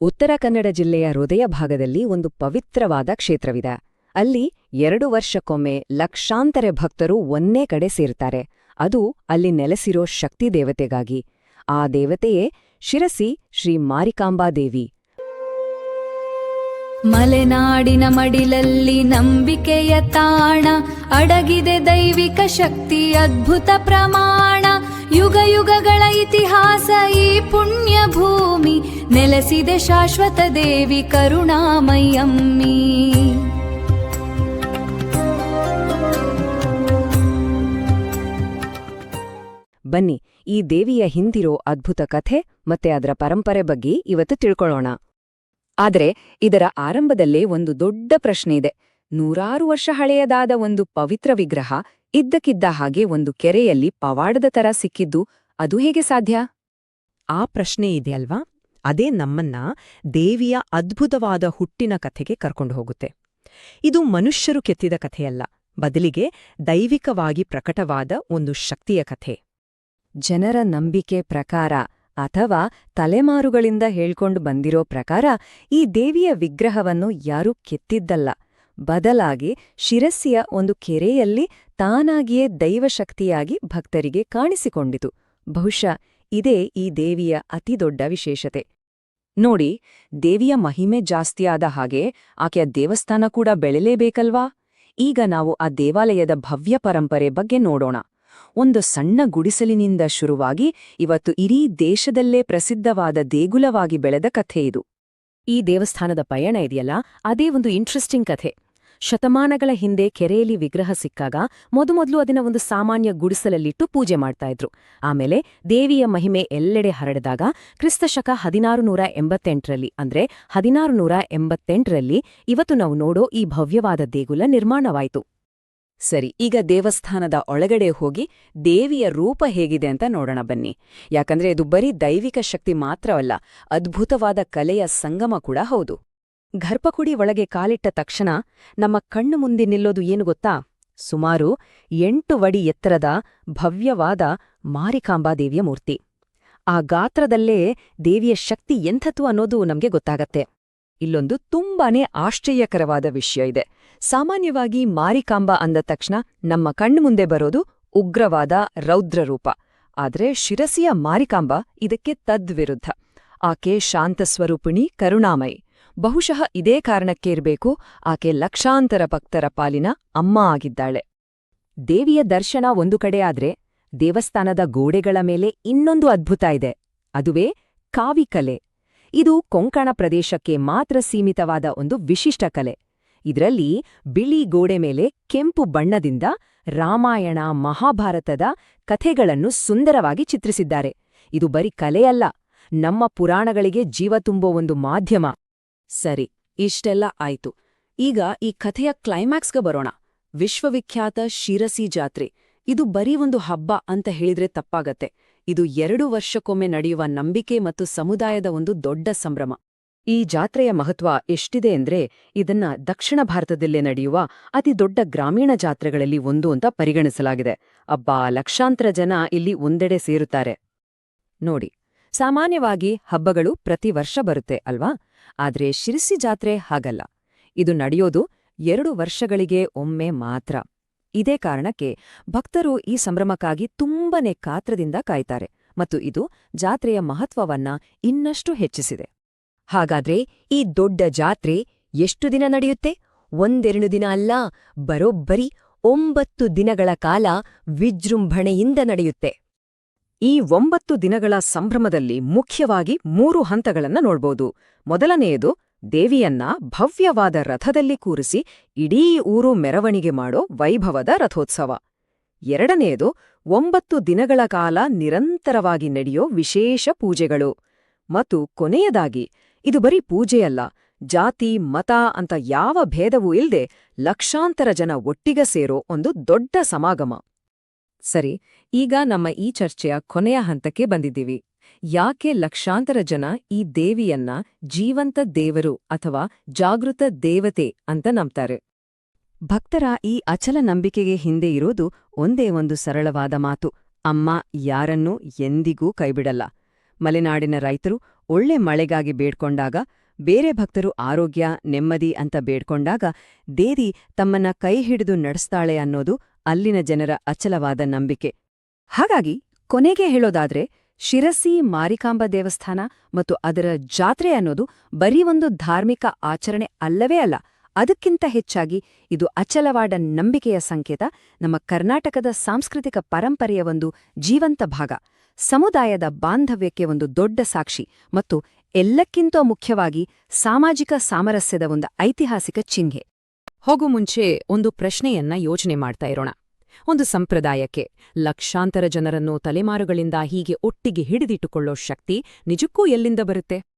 ಉತ್ತರ ಕನ್ನಡ ಜಿಲ್ಲೆಯ ಹೃದಯ ಭಾಗದಲ್ಲಿ ಒಂದು ಪವಿತ್ರವಾದ ಕ್ಷೇತ್ರವಿದೆ. ಅಲ್ಲಿ 2 ವರ್ಷಕ್ಕೊಮ್ಮೆ ಲಕ್ಷಾಂತರ ಭಕ್ತರು ಒಂದೇ ಕಡೆ ಸೇರ್ತಾರೆ. ಅದು ಅಲ್ಲಿ ನೆಲೆಸಿರೋ ಶಕ್ತಿ ದೇವತೆಗಾಗಿ. ಆ ದೇವತೆಯೇ ಶಿರಸಿ ಶ್ರೀ ಮಾರಿಕಾಂಬಾದೇವಿ. ಮಲೆನಾಡಿನ ಮಡಿಲಲ್ಲಿ ನಂಬಿಕೆಯ ತಾಣ, ಅಡಗಿದೆ ದೈವಿಕ ಶಕ್ತಿ ಅದ್ಭುತ ಪ್ರಮಾಣ. ಯುಗ ಯುಗಗಳ ಇತಿಹಾಸ ಈ ಪುಣ್ಯ ಭೂಮಿ, ನೆಲೆಸಿದೆ ಶಾಶ್ವತ ದೇವಿ ಕರುಣಾಮಯಮ್ಮಿ. ಬನ್ನಿ, ಈ ದೇವಿಯ ಹಿಂದಿರೋ ಅದ್ಭುತ ಕಥೆ ಮತ್ತೆ ಅದರ ಪರಂಪರೆ ಬಗ್ಗೆ ಇವತ್ತು ತಿಳ್ಕೊಳ್ಳೋಣ. ಆದರೆ ಇದರ ಆರಂಭದಲ್ಲೇ ಒಂದು ದೊಡ್ಡ ಪ್ರಶ್ನೆ ಇದೆ. 100 ವರ್ಷ ಹಳೆಯದಾದ ಒಂದು ಪವಿತ್ರ ವಿಗ್ರಹ ಇದ್ದಕ್ಕಿದ್ದ ಹಾಗೆ ಒಂದು ಕೆರೆಯಲ್ಲಿ ಪವಾಡದ ತರ ಸಿಕ್ಕಿದ್ದು, ಅದು ಹೇಗೆ ಸಾಧ್ಯ? ಆ ಪ್ರಶ್ನೆ ಇದೆಯಲ್ವಾ, ಅದೇ ನಮ್ಮನ್ನ ದೇವಿಯ ಅದ್ಭುತವಾದ ಹುಟ್ಟಿನ ಕಥೆಗೆ ಕರ್ಕೊಂಡು ಹೋಗುತ್ತೆ. ಇದು ಮನುಷ್ಯರು ಕೆತ್ತಿದ ಕಥೆಯಲ್ಲ, ಬದಲಿಗೆ ದೈವಿಕವಾಗಿ ಪ್ರಕಟವಾದ ಒಂದು ಶಕ್ತಿಯ ಕಥೆ. ಜನರ ನಂಬಿಕೆ ಪ್ರಕಾರ ಅಥವಾ ತಲೆಮಾರುಗಳಿಂದ ಹೇಳ್ಕೊಂಡು ಬಂದಿರೋ ಪ್ರಕಾರ ಈ ದೇವಿಯ ವಿಗ್ರಹವನ್ನು ಯಾರೂ ಕೆತ್ತಿದ್ದಲ್ಲ. ಬದಲಾಗಿ ಶಿರಸಿಯ ಒಂದು ಕೆರೆಯಲ್ಲಿ ತಾನಾಗಿಯೇ ದೈವಶಕ್ತಿಯಾಗಿ ಭಕ್ತರಿಗೆ ಕಾಣಿಸಿಕೊಂಡಿತು. ಬಹುಶಃ ಇದೇ ಈ ದೇವಿಯ ಅತಿದೊಡ್ಡ ವಿಶೇಷತೆ. ನೋಡಿ, ದೇವಿಯ ಮಹಿಮೆ ಜಾಸ್ತಿಯಾದ ಹಾಗೆ ಆಕೆಯ ದೇವಸ್ಥಾನ ಕೂಡ ಬೆಳೆಲೇಬೇಕಲ್ವಾ? ಈಗ ನಾವು ಆ ದೇವಾಲಯದ ಭವ್ಯ ಪರಂಪರೆ ಬಗ್ಗೆ ನೋಡೋಣ. ಒಂದು ಸಣ್ಣ ಗುಡಿಸಲಿನಿಂದ ಶುರುವಾಗಿ ಇವತ್ತು ಇಡೀ ದೇಶದಲ್ಲೇ ಪ್ರಸಿದ್ಧವಾದ ದೇಗುಲವಾಗಿ ಬೆಳೆದ ಕಥೆ ಇದು. ಈ ದೇವಸ್ಥಾನದ ಪಯಣ ಇದೆಯಲ್ಲ, ಅದೇ ಒಂದು ಇಂಟ್ರೆಸ್ಟಿಂಗ್ ಕಥೆ. ಶತಮಾನಗಳ ಹಿಂದೆ ಕೆರೆಯಲ್ಲಿ ವಿಗ್ರಹ ಸಿಕ್ಕಾಗ ಮೊದಮೊದಲು ಅದನ್ನ ಒಂದು ಸಾಮಾನ್ಯ ಗುಡಿಸಲಲ್ಲಿಟ್ಟು ಪೂಜೆ ಮಾಡ್ತಾ ಇದ್ರು. ಆಮೇಲೆ ದೇವಿಯ ಮಹಿಮೆ ಎಲ್ಲೆಡೆ ಹರಡಿದಾಗ ಕ್ರಿಸ್ತಶಕ 1688ರಲ್ಲಿ, ಅಂದ್ರೆ 1688ರಲ್ಲಿ ಇವತ್ತು ನಾವು ನೋಡೋ ಈ ಭವ್ಯವಾದ ದೇಗುಲ ನಿರ್ಮಾಣವಾಯಿತು. ಸರಿ, ಈಗ ದೇವಸ್ಥಾನದ ಒಳಗಡೆ ಹೋಗಿ ದೇವಿಯ ರೂಪ ಹೇಗಿದೆ ಅಂತ ನೋಡೋಣ ಬನ್ನಿ. ಯಾಕಂದ್ರೆ ಇದು ಬರೀ ದೈವಿಕ ಶಕ್ತಿ ಮಾತ್ರವಲ್ಲ, ಅದ್ಭುತವಾದ ಕಲೆಯ ಸಂಗಮ ಕೂಡ ಹೌದು. ಗರ್ಭಗುಡಿ ಒಳಗೆ ಕಾಲಿಟ್ಟ ತಕ್ಷಣ ನಮ್ಮ ಕಣ್ಣು ಮುಂದೆ ನಿಲ್ಲೋದು ಏನು ಗೊತ್ತಾ? ಸುಮಾರು 8 ಅಡಿ ಎತ್ತರದ ಭವ್ಯವಾದ ಮಾರಿಕಾಂಬಾದೇವಿಯ ಮೂರ್ತಿ. ಆ ಗಾತ್ರದಲ್ಲೇ ದೇವಿಯ ಶಕ್ತಿ ಎಂಥದ್ದು ಅನ್ನೋದು ನಮ್ಗೆ ಗೊತ್ತಾಗತ್ತೆ. ಇಲ್ಲೊಂದು ತುಂಬಾನೇ ಆಶ್ಚರ್ಯಕರವಾದ ವಿಷಯ ಇದೆ. ಸಾಮಾನ್ಯವಾಗಿ ಮಾರಿಕಾಂಬಾ ಅಂದ ತಕ್ಷಣ ನಮ್ಮ ಕಣ್ಮುಂದೆ ಬರೋದು ಉಗ್ರವಾದ ರೌದ್ರರೂಪ. ಆದ್ರೆ ಶಿರಸಿಯ ಮಾರಿಕಾಂಬಾ ಇದಕ್ಕೆ ತದ್ವಿರುದ್ಧ. ಆಕೆ ಶಾಂತಸ್ವರೂಪಿಣಿ, ಕರುಣಾಮಯಿ. ಬಹುಶಃ ಇದೇ ಕಾರಣಕ್ಕೆ ಇರಬೇಕು ಆಕೆ ಲಕ್ಷಾಂತರ ಭಕ್ತರ ಪಾಲಿನ ಅಮ್ಮ ಆಗಿದ್ದಾಳೆ. ದೇವಿಯ ದರ್ಶನ ಒಂದು ಕಡೆ ಆದ್ರೆ ದೇವಸ್ಥಾನದ ಗೋಡೆಗಳ ಮೇಲೆ ಇನ್ನೊಂದು ಅದ್ಭುತ ಇದೆ. ಅದುವೇ ಕಾವಿಕಲೆ. ಇದು ಕೊಂಕಣ ಪ್ರದೇಶಕ್ಕೆ ಮಾತ್ರ ಸೀಮಿತವಾದ ಒಂದು ವಿಶಿಷ್ಟ ಕಲೆ. ಇದರಲ್ಲಿ ಬಿಳಿ ಗೋಡೆ ಮೇಲೆ ಕೆಂಪು ಬಣ್ಣದಿಂದ ರಾಮಾಯಣ, ಮಹಾಭಾರತದ ಕಥೆಗಳನ್ನು ಸುಂದರವಾಗಿ ಚಿತ್ರಿಸಿದ್ದಾರೆ. ಇದು ಬರೀ ಕಲೆಯಲ್ಲ, ನಮ್ಮ ಪುರಾಣಗಳಿಗೆ ಜೀವ ತುಂಬೋ ಒಂದು ಮಾಧ್ಯಮ. ಸರಿ, ಇಷ್ಟೆಲ್ಲ ಆಯ್ತು. ಈಗ ಈ ಕಥೆಯ ಕ್ಲೈಮ್ಯಾಕ್ಸ್ಗೆ ಬರೋಣ. ವಿಶ್ವವಿಖ್ಯಾತ ಶಿರಸಿ ಜಾತ್ರೆ. ಇದು ಬರೀ ಒಂದು ಹಬ್ಬ ಅಂತ ಹೇಳಿದ್ರೆ ತಪ್ಪಾಗತ್ತೆ. ಇದು 2 ವರ್ಷಕ್ಕೊಮ್ಮೆ ನಡೆಯುವ ನಂಬಿಕೆ ಮತ್ತು ಸಮುದಾಯದ ಒಂದು ದೊಡ್ಡ ಸಂಭ್ರಮ. ಈ ಜಾತ್ರೆಯ ಮಹತ್ವ ಎಷ್ಟಿದೆ ಅಂದ್ರೆ ಇದನ್ನ ದಕ್ಷಿಣ ಭಾರತದಲ್ಲೇ ನಡೆಯುವ ಅತಿ ದೊಡ್ಡ ಗ್ರಾಮೀಣ ಜಾತ್ರೆಗಳಲ್ಲಿ ಒಂದು ಅಂತ ಪರಿಗಣಿಸಲಾಗಿದೆ. ಲಕ್ಷಾಂತರ ಜನ ಇಲ್ಲಿ ಒಂದೆಡೆ ಸೇರುತ್ತಾರೆ. ನೋಡಿ, ಸಾಮಾನ್ಯವಾಗಿ ಹಬ್ಬಗಳು ಪ್ರತಿ ವರ್ಷ ಬರುತ್ತೆ ಅಲ್ವಾ? ಆದ್ರೆ ಶಿರಸಿ ಜಾತ್ರೆ ಹಾಗಲ್ಲ. ಇದು ನಡೆಯೋದು 2 ವರ್ಷಗಳಿಗೆ ಒಮ್ಮೆ ಮಾತ್ರ. ಇದೇ ಕಾರಣಕ್ಕೆ ಭಕ್ತರು ಈ ಸಂಭ್ರಮಕ್ಕಾಗಿ ತುಂಬನೇ ಕಾತ್ರದಿಂದ ಕಾಯ್ತಾರೆ ಮತ್ತು ಇದು ಜಾತ್ರೆಯ ಮಹತ್ವವನ್ನ ಇನ್ನಷ್ಟು ಹೆಚ್ಚಿಸಿದೆ. ಹಾಗಾದ್ರೆ ಈ ದೊಡ್ಡ ಜಾತ್ರೆ ಎಷ್ಟು ದಿನ ನಡೆಯುತ್ತೆ? 1-2 ದಿನ ಅಲ್ಲ, ಬರೋಬ್ಬರಿ 9 ದಿನಗಳ ಕಾಲ ವಿಜೃಂಭಣೆಯಿಂದ ನಡೆಯುತ್ತೆ. ಈ 9 ದಿನಗಳ ಸಂಭ್ರಮದಲ್ಲಿ ಮುಖ್ಯವಾಗಿ 3 ಹಂತಗಳನ್ನ ನೋಡ್ಬೋದು. ಮೊದಲನೆಯದು ದೇವಿಯನ್ನ ಭವ್ಯವಾದ ರಥದಲ್ಲಿ ಕೂರಿಸಿ ಇಡೀ ಊರು ಮೆರವಣಿಗೆ ಮಾಡೋ ವೈಭವದ ರಥೋತ್ಸವ. ಎರಡನೆಯದು 9 ದಿನಗಳ ಕಾಲ ನಿರಂತರವಾಗಿ ನಡೆಯೋ ವಿಶೇಷ ಪೂಜೆಗಳು. ಮತ್ತು ಕೊನೆಯದಾಗಿ, ಇದು ಬರೀ ಪೂಜೆಯಲ್ಲ, ಜಾತಿ, ಮತ ಅಂತ ಯಾವ ಭೇದವೂ ಇಲ್ದೆ ಲಕ್ಷಾಂತರ ಜನ ಒಟ್ಟಿಗೆ ಸೇರೋ ಒಂದು ದೊಡ್ಡ ಸಮಾಗಮ. ಸರಿ, ಈಗ ನಮ್ಮ ಈ ಚರ್ಚೆಯ ಕೊನೆಯ ಹಂತಕ್ಕೆ ಬಂದಿದ್ದೀವಿ. ಯಾಕೆ ಲಕ್ಷಾಂತರ ಜನ ಈ ದೇವಿಯನ್ನ ಜೀವಂತ ದೇವರು ಅಥವಾ ಜಾಗೃತ ದೇವತೆ ಅಂತ ನಂಬ್ತಾರೆ? ಭಕ್ತರ ಈ ಅಚಲ ನಂಬಿಕೆಗೆ ಹಿಂದೆ ಇರೋದು ಒಂದೇ ಒಂದು ಸರಳವಾದ ಮಾತು: ಅಮ್ಮ ಯಾರನ್ನೂ ಎಂದಿಗೂ ಕೈಬಿಡಲ್ಲ. ಮಲೆನಾಡಿನ ರೈತರು ಒಳ್ಳೆ ಮಳೆಗಾಗಿ ಬೇಡ್ಕೊಂಡಾಗ, ಬೇರೆ ಭಕ್ತರು ಆರೋಗ್ಯ ನೆಮ್ಮದಿ ಅಂತ ಬೇಡ್ಕೊಂಡಾಗ ದೇವಿ ತಮ್ಮನ್ನ ಕೈ ಹಿಡಿದು ನಡೆಸ್ತಾಳೆ ಅನ್ನೋದು ಅಲ್ಲಿನ ಜನರ ಅಚಲವಾದ ನಂಬಿಕೆ. ಹಾಗಾಗಿ ಕೊನೆಗೆ ಹೇಳೋದಾದ್ರೆ, ಶಿರಸಿ ಮಾರಿಕಾಂಬ ದೇವಸ್ಥಾನ ಮತ್ತು ಅದರ ಜಾತ್ರೆ ಅನ್ನೋದು ಬರೀ ಒಂದು ಧಾರ್ಮಿಕ ಆಚರಣೆ ಅಲ್ಲವೇ ಅಲ್ಲ, ಅದಕ್ಕಿಂತ ಹೆಚ್ಚಾಗಿ ಇದು ಅಚಲವಾದ ನಂಬಿಕೆಯ ಸಂಕೇತ, ನಮ್ಮ ಕರ್ನಾಟಕದ ಸಾಂಸ್ಕೃತಿಕ ಪರಂಪರೆಯ ಒಂದು ಜೀವಂತ ಭಾಗ, ಸಮುದಾಯದ ಬಾಂಧವ್ಯಕ್ಕೆ ಒಂದು ದೊಡ್ಡ ಸಾಕ್ಷಿ ಮತ್ತು ಎಲ್ಲಕ್ಕಿಂತ ಮುಖ್ಯವಾಗಿ ಸಾಮಾಜಿಕ ಸಾಮರಸ್ಯದ ಒಂದು ಐತಿಹಾಸಿಕ ಚಿಹ್ನೆ. ಹೋಗು ಮುಂಚೆ ಒಂದು ಪ್ರಶ್ನೆಯನ್ನ ಯೋಚನೆ ಮಾಡ್ತಾ ಇರೋಣ. ಒಂದು ಸಂಪ್ರದಾಯಕ್ಕೆ ಲಕ್ಷಾಂತರ ಜನರನ್ನು ತಲೆಮಾರುಗಳಿಂದ ಹೀಗೆ ಒಟ್ಟಿಗೆ ಹಿಡಿದಿಟ್ಟುಕೊಳ್ಳೋ ಶಕ್ತಿ ನಿಜಕ್ಕೂ ಎಲ್ಲಿಂದ ಬರುತ್ತೆ?